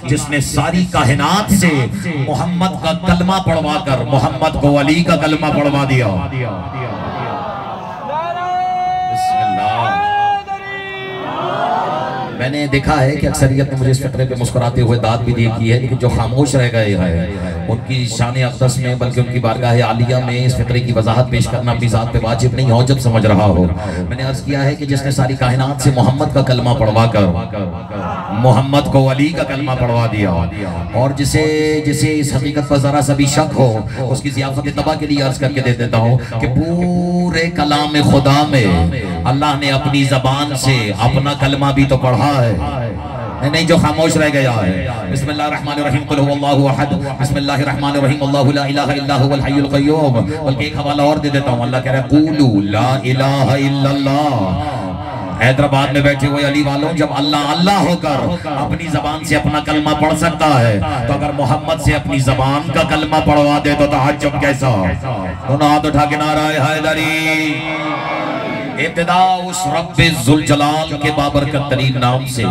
जिसने सारी कायनात से मोहम्मद का कलमा पढ़वा कर मोहम्मद को अली का कलमा पढ़वा दिया। मैंने देखा है कि अक्सरियत ने मुझे इस फितरे पे मुस्कुराते हुए दाद भी दी की है, लेकिन जो खामोश रह गए हैं उनकी शान अक़दस में बल्कि उनकी बारगाह आलिया में इस फितरे की वजाहत पेश करना अपनी ज़ात पे वाजिब नहीं हो जब समझ रहा हो। मैंने अर्ज किया है कि जिसने सारी कायनात से मोहम्मद का कलमा पढ़वा कर मोहम्मद को अली का कलमा पढ़वा दिया, और जिसे जिसे इस हकीकत पर जरा सा भी शक हो उसकी ज़ियाफ़त तबा के लिए अर्ज करके दे देता हूँ कि पूरे कलाम खुदा में अल्लाह ने अपनी ज़बान से अपना कलमा भी तो पढ़ा है, नहीं जो खामोश रह गया है। बिस्मिल्लाहिर्रहमानिर्रहीम कुल हुवल्लाहु अहद, बिस्मिल्लाहिर्रहमानिर्रहीम अल्लाहु ला इलाहा इल्ला हुवल हय्युल क़य्यूम। बल्कि एक हवाला और दे देता हूँ, अल्लाह कह रहा है क़ूलू ला इलाहा इल्लल्लाह। हैदराबाद में बैठे हुए अली वालों, जब अल्लाह अल्लाह होकर अपनी जबान से अपना कलमा पढ़ सकता है तो अगर मोहम्मद से अपनी जबान का कलमा पढ़वा दे तो तअज्जुब कैसा। दोनों हाथ उठा के नाराए हैदरी। इब्तिदा उस रब्बे ज़ुल जलाल के बाबरकत तरीन नाम से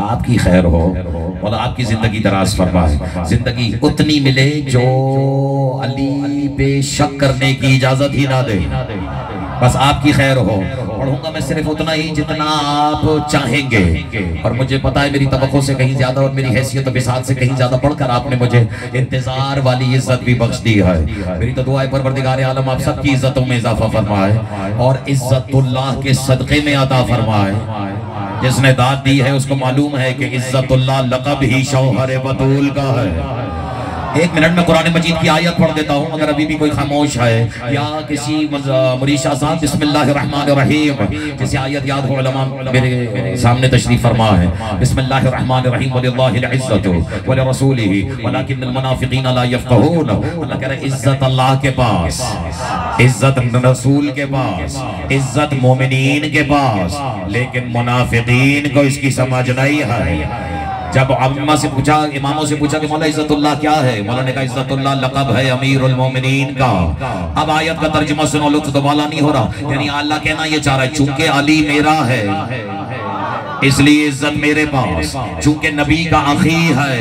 आपकी खैर हो और आपकी जिंदगी दराज फरमाए। जिंदगी उतनी मिले जो अली पे शक करने की इजाजत ही ना दे, बस आपकी खैर हो। पढ़ूंगा मैं सिर्फ उतना ही जितना आप चाहेंगे, और मुझे पता है मेरी तवक्को से कहीं ज्यादा और मेरी हैसियत और बिसात से कहीं ज्यादा बढ़कर आपने मुझे इंतजार वाली इज्जत भी बख्श दी है। मेरी तो दुआ है परवरदिगार आलम आप सबकी इज्जतों में इजाफा फरमाए और इज्जतुल्लाह के सदक़े में अता फरमाए। जिसने दाद दी है उसको मालूम है कि इज्जतुल्लाह लक़ब ही शौहर बतूल का है। एक मिनट में कुरान मजीद की आयत पढ़ देता हूँ, अगर अभी भी कोई खामोश है या किसी मुरीशा साहब बिस्मिल्लाहिर्रहमानिर्रहीम किसी आयत याद हो, उलमा मेरे सामने तशरीफ फरमा है। बिस्मिल्लाहिर्रहमानिर्रहीम वलिल्लाहिल इज्जतु वलिरसूलिही वलाकिन्नल मुनाफिकीन ला यफ़क़हून। अल्लाह कह रहा है इज्जत अल्लाह के पास, इज्जत रसूल के पास, इज्जत मोमिनीन के पास, लेकिन मुनाफिकीन को इसकी समझ नहीं है। जब अम्मा से पूछा, इमामों से पूछा कि मौला इज्जतुल्लाह क्या है, मौला ने कहा इज्जतुल्लाह लक़ब है अमीरुल मोमिनीन का। अब आयत का तर्जुमा सुनो, लुत्फ़ तो वाला नहीं हो रहा, यानी अल्लाह कहना ये चाह रहा है चूंकि अली मेरा है इसलिए इज्जत मेरे पास, चूंकि नबी का अखी है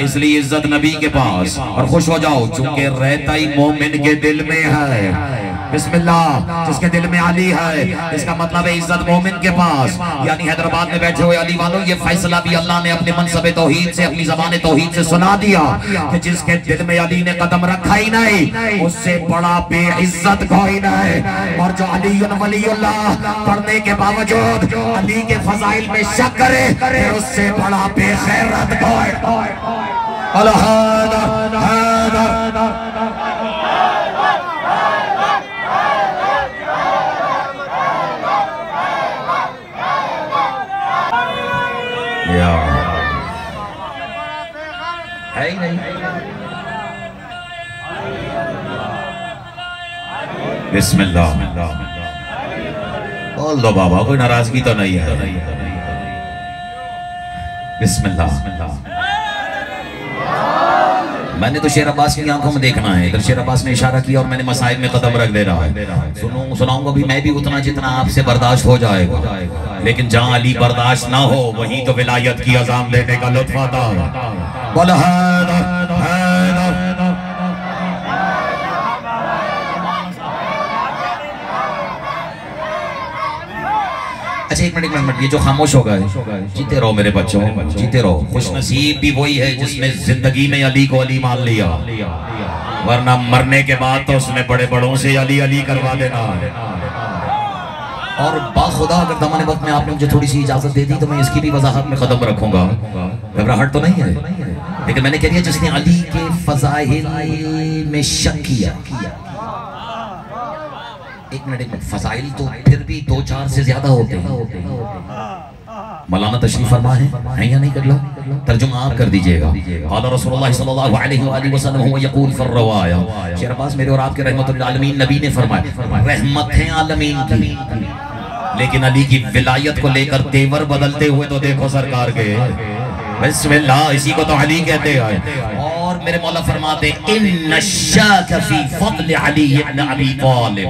इसलिए इज्जत नबी के पास, और खुश हो जाओ चूंकि रहता ही मोमिन के दिल में है। बिस्मिल्लाह, जिसके दिल में अली है इसका मतलब है इज्जत मोमिन के पास। यानी हैदराबाद में बैठे हुए अली वालों, ये फैसला भी अल्लाह ने अपने मनसब तौहीद से, अपनी ज़बान तौहीद से सुना दिया कि जिसके दिल में अली ने कदम रखा ही नहीं उससे बड़ा बेइज्जत कोई नहीं। और जो अली वलीउल्लाह पढ़ने के बावजूद अली के फजाइल में शक करे उससे बड़ा बेगैरत कोई। है ही नहीं। बिस्मिल्लाह बोल दो बाबा, कोई नाराजगी तो नहीं है। बिस्मिल्लाह। मैंने तो शेर अब्बास की आंखों में देखना है, इधर शेर अब्बास ने इशारा किया और मैंने मसाइब में कदम रख दे रहा है। सुनाऊंगा भी मैं भी उतना जितना आपसे बर्दाश्त हो जाएगा, लेकिन जहां अली बर्दाश्त ना हो वहीं तो विलायत की अज़ाम लेने का लुत्फ़ आता है। अच्छा एक मिनट, ये जो खामोश हो गए, जीते रहो मेरे बच्चों, जीते रहो। खुशनसीब भी वही है जिसने जिंदगी में अली को अली मान लिया, वरना मरने के बाद तो उसने बड़े बड़ों से अली अली करवा देना। और बाखुदा अगर दमाने वक्त में आपने मुझे थोड़ी सी इजाजत दे दी तो मैं इसकी भी वजाहत में कदम रखूंगा। घबराहट तो नहीं है, लेकिन मैंने कह दिया जिसने अली के फजाइल में शक किया। एक मिनट, फजाइल तो फिर भी 2-4 से ज्यादा होते हैं। मौलाना तशरीफ फरमा है या नहीं? कर लो, तर्जुमा आप कर दीजिएगा। क़ाला रसूलुल्लाह सल्लल्लाहु अलैहि वसल्लम हुवा यक़ूल फ़िर रवाया। शेर अब्बास मेरे और आपके रहमतुल आलमीन नबी ने फरमाया, रहमत है आलमीन की, लेकिन अली की विलायत को लेकर तेवर बदलते हुए तो देखो सरकार के। बिस्मिल्लाह, इसी को तो अली कहते हैं। और मेरे मौला फरमाते इन्नश्शाक फी फ़ज़्ल अली इब्न अबी तालिब।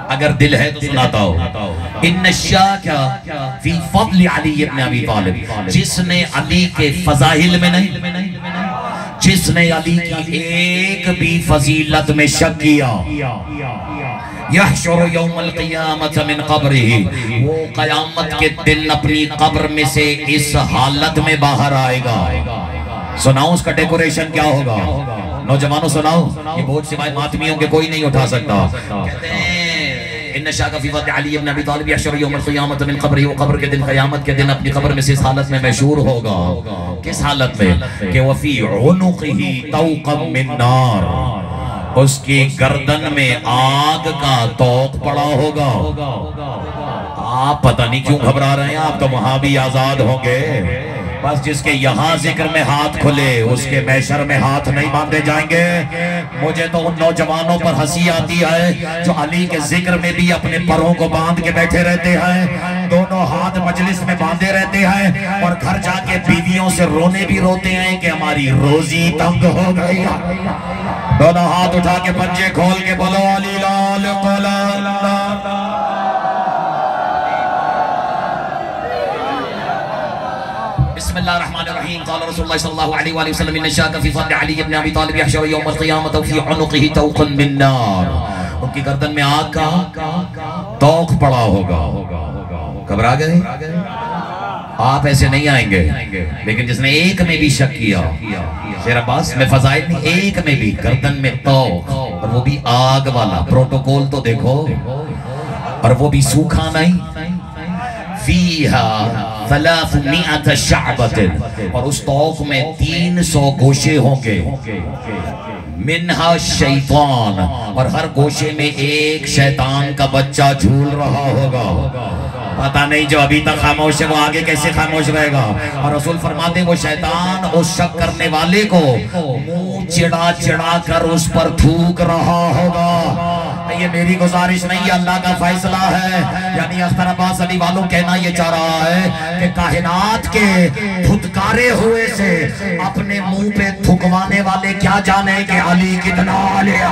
अगर दिल है तो सुनाता हो। इन शाका फी फज़ल अली इब्न अबी तालिब, जिसने अली के फज़ाइल में नहीं, जिसने अली की एक भी फजीलत में शक किया, यहशुर यौमल क़ियामत मिन क़ब्रिही, वो क़यामत के दिन अपनी कब्र में से इस हालत में बाहर आएगा। सुनाओ उसका डेकोरेशन क्या होगा? नौजवानों सुनाओ, ये बोझ सिवाय मातमियों के कोई नहीं उठा सकता। कहते हैं इन शाका फी फज़ल अली इब्न अबी तालिब यहशुर यौमल क़ियामत मिन क़ब्रिही, वो कब्र के दिन, क़यामत के दिन अपनी कब्र में से इस हालत में मशहूर होगा। किस हालत में? कि वफ़ी उनुक़िही तौक़म मिन नार, उसकी गर्दन में आग का तौक पड़ा होगा। आप पता नहीं क्यों घबरा रहे हैं, आप तो वहां भी आजाद होंगे। बस जिसके यहाँ जिक्र में हाथ खुले उसके मैशर में हाथ नहीं बांधे जाएंगे। मुझे तो उन नौजवानों पर हंसी आती है जो अली के जिक्र में भी अपने परों को बांध के बैठे रहते हैं, दोनों हाथ मजलिस में बांधे रहते हैं और घर जाके बीवियों से रोने भी रोते हैं कि हमारी रोजी तंग हो गई। दोनों हाथ उठा के पंजे खोल के बोलो अली लाल बिस्मिल्लाहिर्रहमानिर्रहीम। क़ाल रसूलुल्लाह सल्लल्लाहु अलैहि वसल्लम इन्न शाका फी फज़ल अली इब्न अबी तालिब यहशुर यौमल क़ियामत फी उनुक़िही तौक़न मिन नार, उनकी गर्दन में आग का तौक पड़ा होगा। घबरा गए? आप ऐसे नहीं आएंगे, लेकिन जिसने एक में भी शक किया, शेर अब्बास में फज़ाइल नहीं, एक में भी गर्दन में तौक, और वो भी आग वाला। प्रोटोकॉल तो देखो, और वो भी सूखा नहीं। फीहा सलासुमिअत शअबतिन, और उस तौक में 300 गोशे होंगे। मिनहा शैतान, और हर गोशे में एक शैतान का बच्चा झूल रहा होगा। पता नहीं जो अभी तक खामोश है वो आगे कैसे खामोश रहेगा। और रसूल फरमाते वो शैतान उस शक करने वाले को मुंह चिढ़ा चिढ़ा कर उस पर थूक रहा होगा। ये मेरी गुजारिश नहीं है, अल्लाह का फैसला है। यानी अख्तर अब्बास अली वालों कहना ये चाह रहा है कि कायनात के धुतकारे हुए से अपने मुंह पे थुकवाने वाले क्या जाने कि अली कितना आलिया।